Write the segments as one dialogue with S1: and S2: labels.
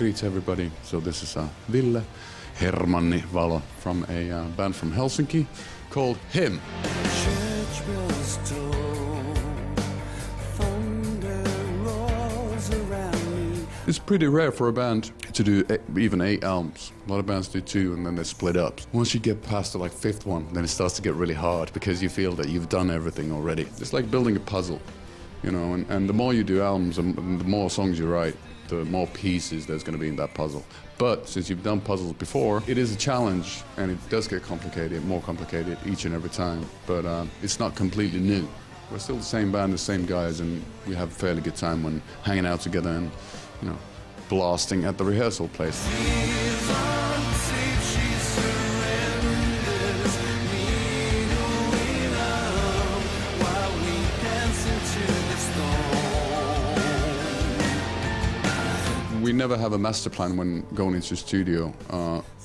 S1: Greet everybody. So this is Ville Valo from a band from Helsinki called Him.
S2: Church bells toll, thunder roars around me.
S1: It's pretty rare for a band to do even 8 albums. A lot of bands do 2 and then they split up. Once you get past the 5th one, then it starts to get really hard because you feel that you've done everything already. It's like building a puzzle, you know, and the more you do albums and the more songs you write, the more pieces there's going to be in that puzzle. But since you've done puzzles before, it is a challenge and it does get complicated, more complicated each and every time. But it's not completely new. We're still the same band, the same guys, and we have a fairly good time when hanging out together and, you know, blasting at the rehearsal place. We never have a master plan when going into the studio.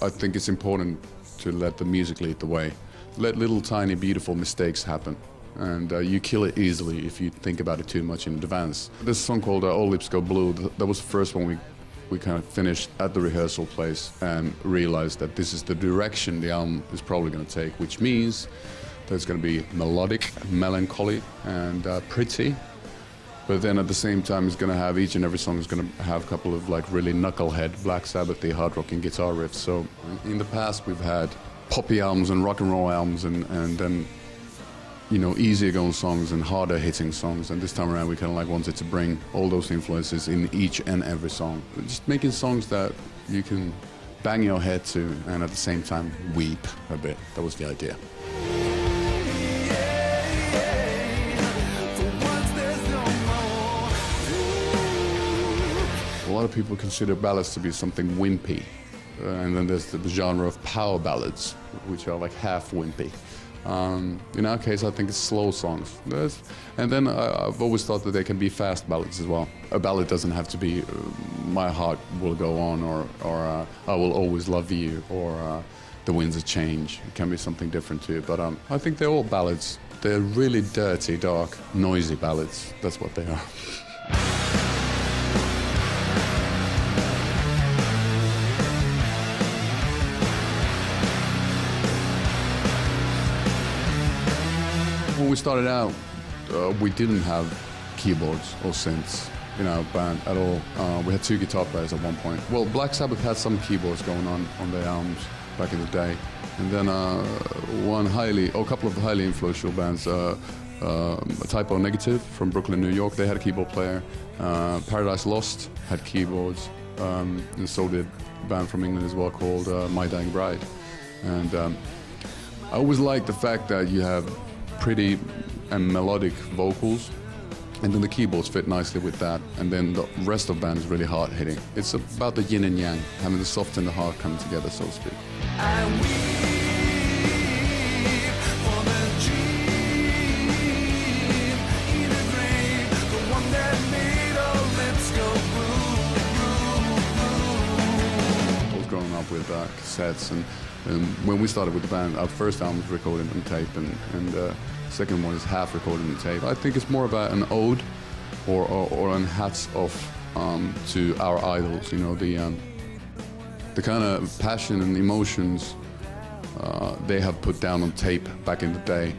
S1: I think it's important to let the music lead the way. Let little tiny beautiful mistakes happen. And you kill it easily if you think about it too much in advance. This song called All Lips Go Blue, that was the first one we kind of finished at the rehearsal place and realized that this is the direction the album is probably going to take, which means that it's going to be melodic, melancholy, and pretty. But then at the same time, it's going to have, each and every song is going to have a couple of really knucklehead, Black Sabbath-y, hard rocking guitar riffs. So in the past, we've had poppy albums and rock and roll albums and then, you know, easier going songs and harder hitting songs. And this time around, we kind of wanted to bring all those influences in each and every song. Just making songs that you can bang your head to and at the same time weep a bit. That was the idea. A lot of people consider ballads to be something wimpy, and then there's the genre of power ballads, which are half wimpy. In our case, I think it's slow songs. And then I've always thought that they can be fast ballads as well. A ballad doesn't have to be My Heart Will Go On or I Will Always Love You or The Winds of Change. It can be something different too, but I think they're all ballads. They're really dirty, dark, noisy ballads. That's what they are. When we started out, we didn't have keyboards or synths in our band at all. We had 2 guitar players at one point. Well, Black Sabbath had some keyboards going on their albums back in the day. And then a couple of highly influential bands, Typo Negative from Brooklyn, New York, they had a keyboard player. Paradise Lost had keyboards, and so did a band from England as well called My Dying Bride. And I always liked the fact that you have pretty and melodic vocals, and then the keyboards fit nicely with that, and then the rest of the band is really hard hitting. It's about the yin and yang, having the soft and the hard coming together, so to speak. I was growing up with cassettes, and when we started with the band, our first album was recorded on tape, and the second one is half recorded on tape. I think it's more about an ode or an hats off to our idols, you know, the kind of passion and emotions they have put down on tape back in the day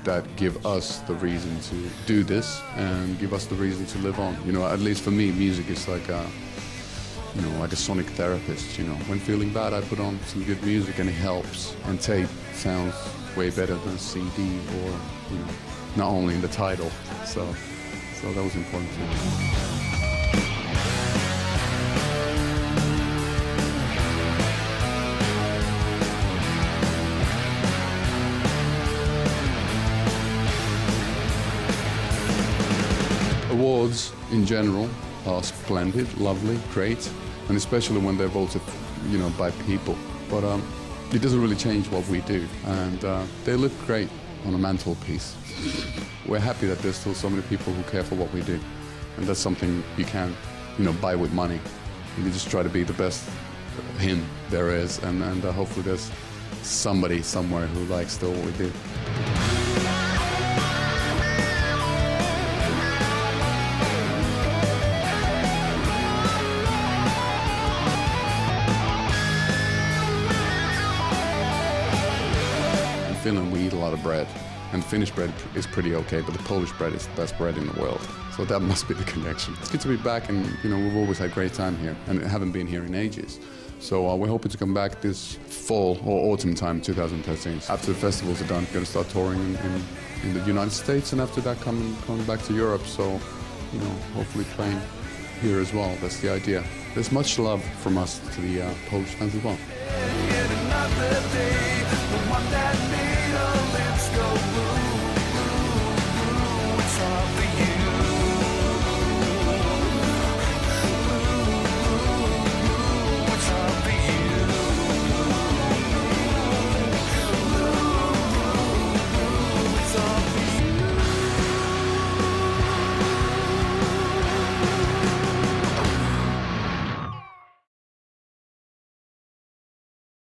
S1: that give us the reason to do this and give us the reason to live on. You know, at least for me, music is like a sonic therapist, you know. When feeling bad, I put on some good music and it helps. And tape sounds way better than CD or, you know, not only in the title. So that was important to me. Awards in general are splendid, lovely, great, and especially when they're voted, you know, by people. But it doesn't really change what we do, and they look great on a mantelpiece. We're happy that there's still so many people who care for what we do, and that's something you can't, you know, buy with money. You can just try to be the best him there is, and hopefully there's somebody somewhere who likes still what we do. Finland we eat a lot of bread, and Finnish bread is pretty okay, but the Polish bread is the best bread in the world. So that must be the connection. It's good to be back, and we've always had a great time here, and haven't been here in ages. So we're hoping to come back this fall or autumn time, 2013. After the festivals are done, we're going to start touring in the United States, and after that coming back to Europe. So, hopefully playing here as well. That's the idea. There's much love from us to the Polish fans as well.
S2: Yet another day, the one that made our lips go blue, blue, blue. It's all for you.